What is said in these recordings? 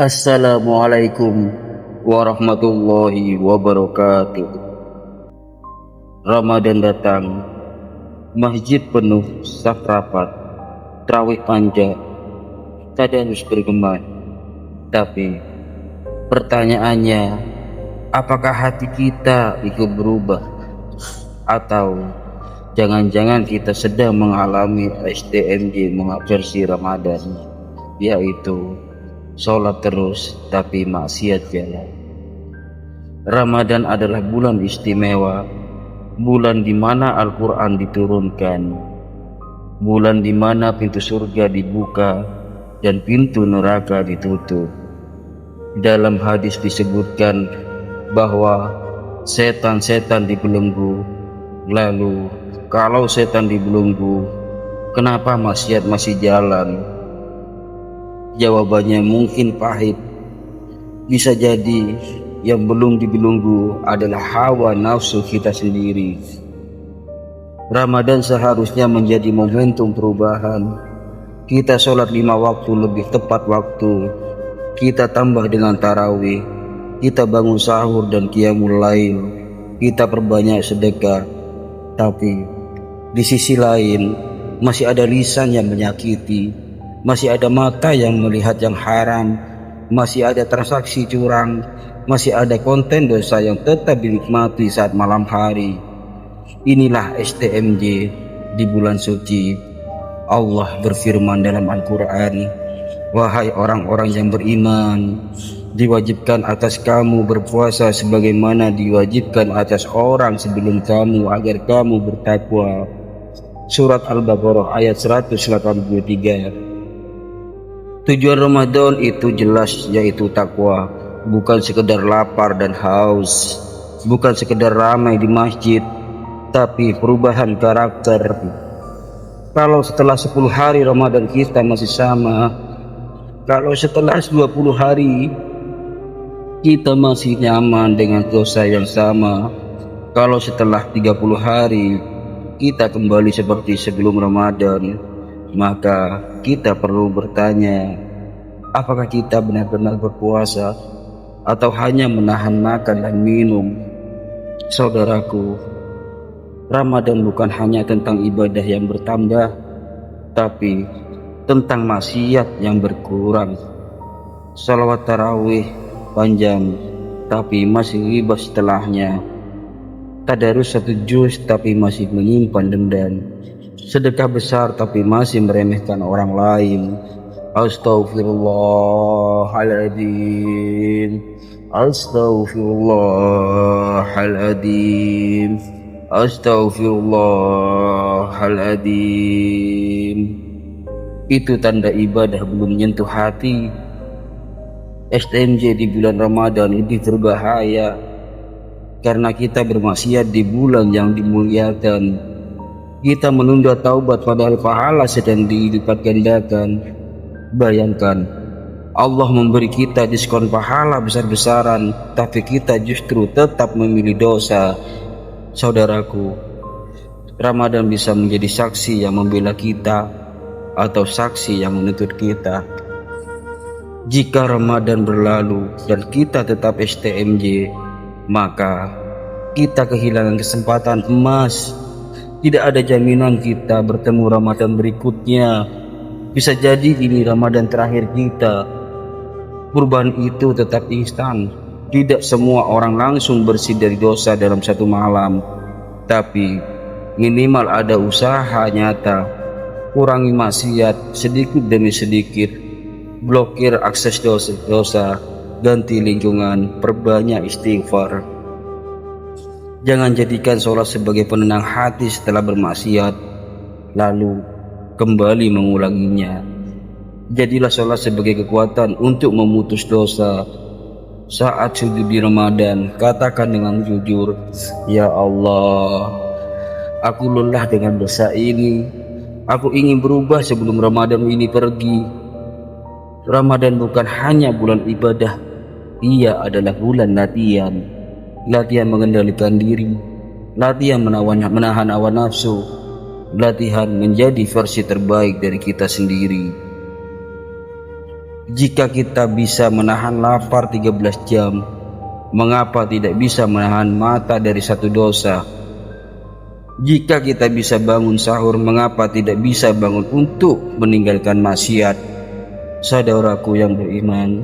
Assalamualaikum warahmatullahi wabarakatuh. Ramadan datang, masjid penuh, saf rapat, tarawih panjang, tadarus bergema. Tapi pertanyaannya, apakah hati kita ikut berubah? Atau jangan-jangan kita sedang mengalami STMJ versi Ramadan, yaitu sholat terus tapi maksiat jalan. Ramadan adalah bulan istimewa, bulan di mana Al-Quran diturunkan, bulan di mana pintu surga dibuka dan pintu neraka ditutup. Dalam hadis disebutkan bahwa setan-setan dibelenggu. Lalu kalau setan dibelenggu, kenapa maksiat masih jalan? Jawabannya mungkin pahit. Bisa jadi yang belum dibelenggu adalah hawa nafsu kita sendiri. Ramadan seharusnya menjadi momentum perubahan. Kita sholat 5 waktu lebih tepat waktu. Kita tambah dengan tarawih. Kita bangun sahur dan qiyamul lail. Kita perbanyak sedekah. Tapi di sisi lain masih ada lisan yang menyakiti. Masih ada mata yang melihat yang haram, masih ada transaksi curang, masih ada konten dosa yang tetap dinikmati saat malam hari. Inilah STMJ di bulan suci. Allah berfirman dalam Al-Quran, "Wahai orang-orang yang beriman, diwajibkan atas kamu berpuasa sebagaimana diwajibkan atas orang sebelum kamu agar kamu bertakwa." Surat Al-Baqarah ayat 183. Tujuan Ramadan itu jelas, yaitu takwa, bukan sekedar lapar dan haus, bukan sekedar ramai di masjid, tapi perubahan karakter. Kalau setelah 10 hari Ramadan kita masih sama, kalau setelah 20 hari kita masih nyaman dengan dosa yang sama, kalau setelah 30 hari kita kembali seperti sebelum Ramadan, maka kita perlu bertanya, apakah kita benar-benar berpuasa atau hanya menahan makan dan minum? Saudaraku, Ramadan bukan hanya tentang ibadah yang bertambah, tapi tentang maksiat yang berkurang. Salawat tarawih panjang, tapi masih riba setelahnya. Tadarus 1 juz, tapi masih menyimpan dendam. Sedekah besar tapi masih meremehkan orang lain. Astaghfirullahaladzim, Astaghfirullahaladzim, Astaghfirullahaladzim. Itu tanda ibadah belum menyentuh hati. STMJ di bulan Ramadan lebih berbahaya karena kita bermaksiat di bulan yang dimuliakan. Kita menunda taubat padahal pahala sedang dilipat gandakan. Bayangkan, Allah memberi kita diskon pahala besar-besaran, tapi kita justru tetap memilih dosa. Saudaraku, Ramadan bisa menjadi saksi yang membela kita atau saksi yang menuntut kita. Jika Ramadan berlalu dan kita tetap STMJ, maka kita kehilangan kesempatan emas. Tidak ada jaminan kita bertemu Ramadan berikutnya. Bisa jadi ini Ramadan terakhir kita. Perubahan itu tetap instan. Tidak semua orang langsung bersih dari dosa dalam 1 malam. Tapi minimal ada usaha nyata. Kurangi maksiat sedikit demi sedikit. Blokir akses dosa, ganti lingkungan, perbanyak istighfar. Jangan jadikan sholat sebagai penenang hati setelah bermaksiat, lalu kembali mengulanginya. Jadilah sholat sebagai kekuatan untuk memutus dosa. Saat sujud di Ramadan, katakan dengan jujur, "Ya Allah, aku lelah dengan dosa ini. Aku ingin berubah sebelum Ramadan ini pergi." Ramadan bukan hanya bulan ibadah, ia adalah bulan latihan. Latihan mengendalikan diri, latihan menahan hawa nafsu, latihan menjadi versi terbaik dari kita sendiri. Jika kita bisa menahan lapar 13 jam, mengapa tidak bisa menahan mata dari satu dosa? Jika kita bisa bangun sahur, mengapa tidak bisa bangun untuk meninggalkan maksiat? Saudaraku yang beriman,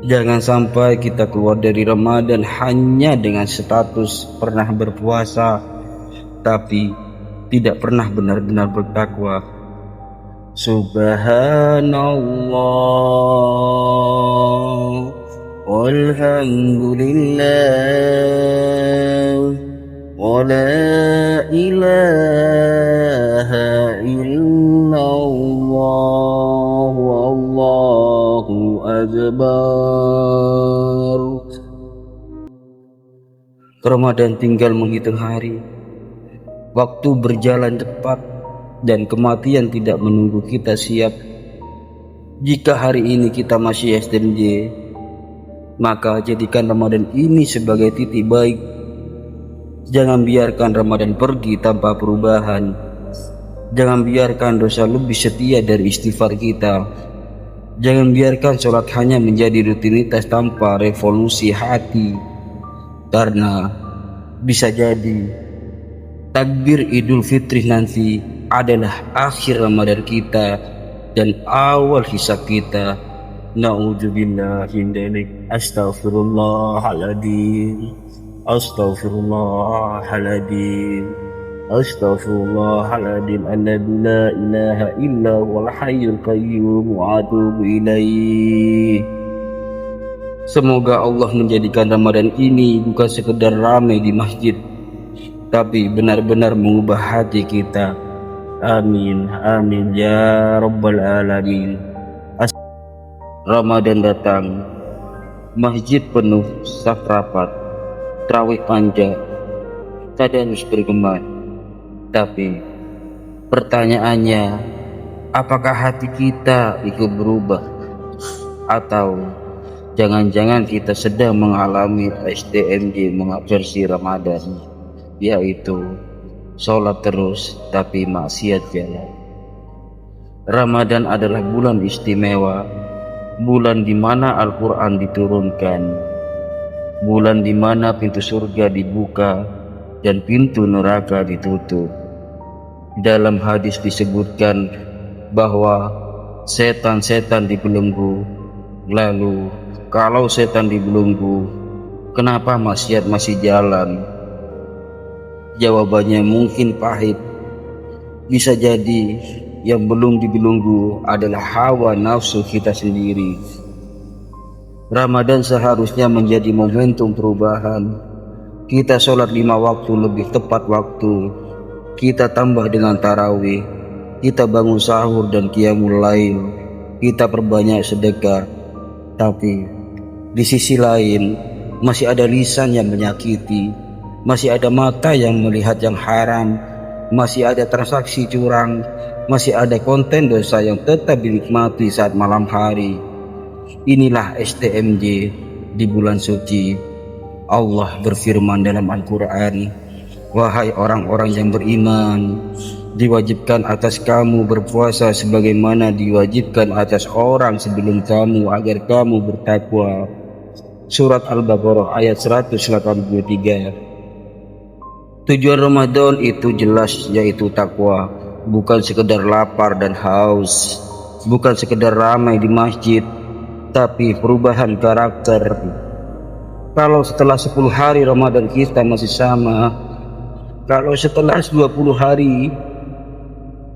jangan sampai kita keluar dari Ramadan hanya dengan status pernah berpuasa, tapi tidak pernah benar-benar bertakwa. Subhanallah, walhamdulillah, wa la ilaha illallah, wallahu akbar. Ramadan tinggal menghitung hari. Waktu berjalan cepat dan kematian tidak menunggu kita siap. Jika hari ini kita masih STMJ, maka jadikan Ramadan ini sebagai titik baik. Jangan biarkan Ramadan pergi tanpa perubahan. Jangan biarkan dosa lebih setia dari istighfar kita. Jangan biarkan sholat hanya menjadi rutinitas tanpa revolusi hati. Karena bisa jadi takbir Idul Fitri nanti adalah akhir Ramadan kita dan awal hisab kita. Na'udzubillah min dzalik. Astaghfirullahaladzim. Astaghfirullahaladzim. Astaghfirullahaladzim. Alladzi la ilaha illa huwal hayyul qayyum wa atubu ilaih. Semoga Allah menjadikan Ramadan ini bukan sekedar ramai di masjid, tapi benar-benar mengubah hati kita. Amin, amin ya rabbal alamin. Ramadan datang, masjid penuh, saf rapat, tarawih panjang, tadarus bergema. Tapi pertanyaannya, apakah hati kita ikut berubah? Atau jangan-jangan kita sedang mengalami STMJ versi Ramadan, yaitu sholat terus tapi maksiat jalan. Ramadan adalah bulan istimewa, bulan di mana Al-Quran diturunkan, bulan di mana pintu surga dibuka dan pintu neraka ditutup. Dalam hadis disebutkan bahwa setan-setan dibelenggu. Lalu kalau setan dibelenggu, kenapa maksiat masih jalan? Jawabannya mungkin pahit. Bisa jadi yang belum dibelenggu adalah hawa nafsu kita sendiri. Ramadan seharusnya menjadi momentum perubahan. Kita sholat 5 waktu lebih tepat waktu. Kita tambah dengan tarawih. Kita bangun sahur dan qiyamul lail. Kita perbanyak sedekah. Tapi di sisi lain masih ada lisan yang menyakiti, masih ada mata yang melihat yang haram, masih ada transaksi curang, masih ada konten dosa yang tetap dinikmati saat malam hari. Inilah STMJ di bulan suci. Allah berfirman dalam Al-Quran, wahai orang-orang yang beriman, diwajibkan atas kamu berpuasa sebagaimana diwajibkan atas orang sebelum kamu agar kamu bertakwa. Surat Al-Baqarah ayat 183. Tujuan Ramadan itu jelas, yaitu takwa, bukan sekedar lapar dan haus, bukan sekedar ramai di masjid, tapi perubahan karakter. Kalau setelah 10 hari Ramadan kita masih sama, kalau setelah 20 hari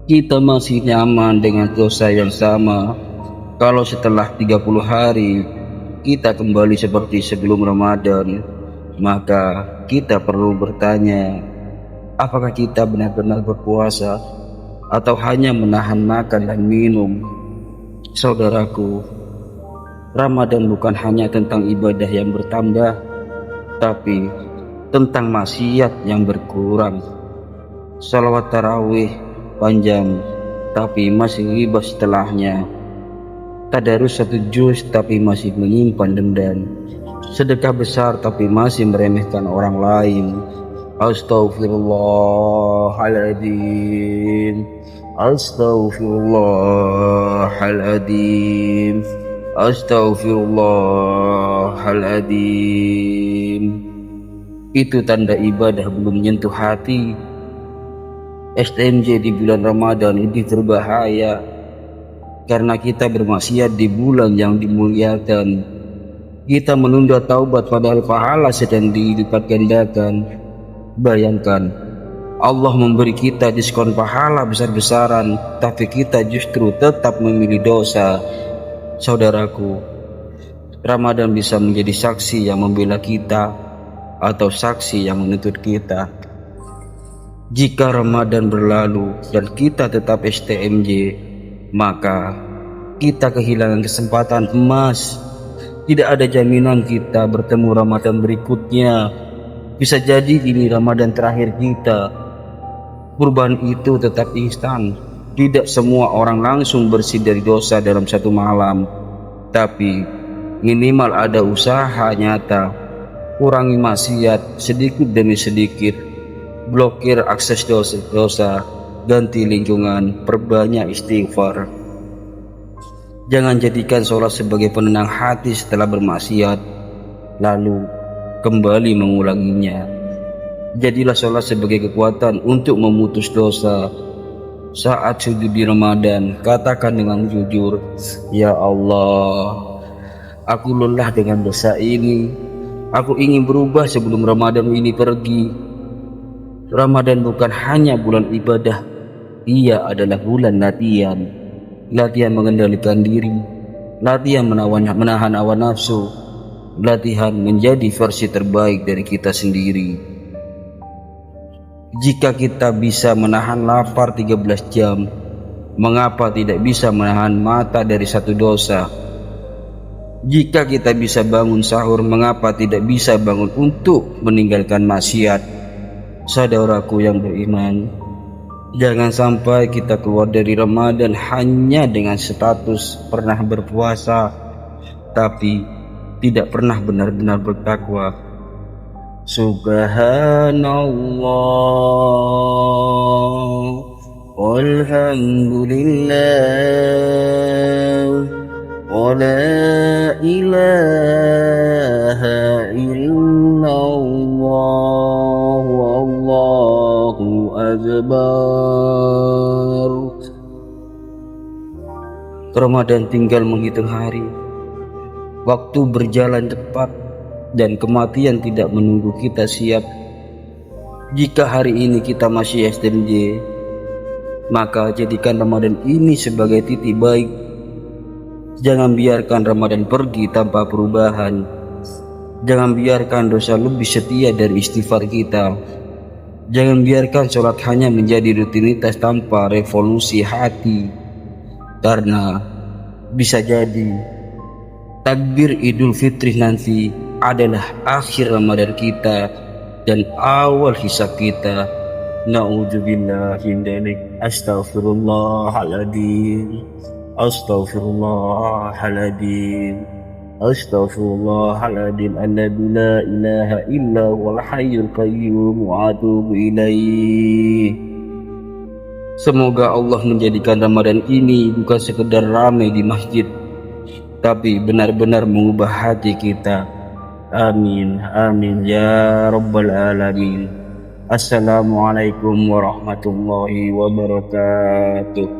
kita masih nyaman dengan dosa yang sama, kalau setelah 30 hari kita kembali seperti sebelum Ramadan, maka kita perlu bertanya, apakah kita benar-benar berpuasa atau hanya menahan makan dan minum? Saudaraku, Ramadan bukan hanya tentang ibadah yang bertambah, tapi tentang maksiat yang berkurang. Salawat tarawih panjang, tapi masih riba setelahnya. Tadarus 1 juz, tapi masih menyimpan dendam. Sedekah besar, tapi masih meremehkan orang lain. Astaghfirullahaladzim. Astaghfirullahaladzim. Astaghfirullahaladzim. Itu tanda ibadah belum menyentuh hati. STMJ di bulan Ramadan ini berbahaya karena kita bermaksiat di bulan yang dimuliakan. Kita menunda taubat padahal pahala sedang dilipat gandakan. Bayangkan, Allah memberi kita diskon pahala besar-besaran, tapi kita justru tetap memilih dosa. Saudaraku, Ramadan bisa menjadi saksi yang membela kita atau saksi yang menuntut kita. Jika Ramadan berlalu dan kita tetap STMJ, maka kita kehilangan kesempatan emas. Tidak ada jaminan kita bertemu Ramadan berikutnya. Bisa jadi ini Ramadan terakhir kita. Perubahan itu tetap instan. Tidak semua orang langsung bersih dari dosa dalam satu malam, tapi minimal ada usaha nyata. Kurangi maksiat sedikit demi sedikit, blokir akses dosa, ganti lingkungan, perbanyak istighfar. Jangan jadikan sholat sebagai penenang hati setelah bermaksiat, lalu kembali mengulanginya. Jadilah sholat sebagai kekuatan untuk memutus dosa. Saat sujud di Ramadan, katakan dengan jujur, "Ya Allah, aku lelah dengan dosa ini. Aku ingin berubah sebelum Ramadan ini pergi." Ramadan bukan hanya bulan ibadah, ia adalah bulan latihan. Latihan mengendalikan diri, latihan menahan hawa nafsu, latihan menjadi versi terbaik dari kita sendiri. Jika kita bisa menahan lapar 13 jam, mengapa tidak bisa menahan mata dari satu dosa? Jika kita bisa bangun sahur, mengapa tidak bisa bangun untuk meninggalkan maksiat? Saudaraku yang beriman, jangan sampai kita keluar dari Ramadan hanya dengan status pernah berpuasa, tapi tidak pernah benar-benar bertakwa. Subhanallah walhamdulillah wa la ilaha illallah wallahu akbar. Ramadan tinggal menghitung hari. Waktu berjalan cepat dan kematian tidak menunggu kita siap. Jika hari ini kita masih STMJ, maka jadikan Ramadan ini sebagai titik baik. Jangan biarkan Ramadan pergi tanpa perubahan. Jangan biarkan dosa lebih setia dari istighfar kita. Jangan biarkan sholat hanya menjadi rutinitas tanpa revolusi hati. Karena bisa jadi takbir Idul Fitri nanti adalah akhir Ramadan kita dan awal hisab kita. Na'udzubillah min dzalik. Astaghfirullahaladzim. Astaghfirullahaladzim. Astaghfirullahaladzim. Alladzi la ilaha illa huwal hayyul qayyum wa atubu ilaih. Semoga Allah menjadikan Ramadan ini bukan sekedar ramai di masjid, tapi benar-benar mengubah hati kita. Amin, amin ya rabbal alamin. Assalamualaikum warahmatullahi wabarakatuh.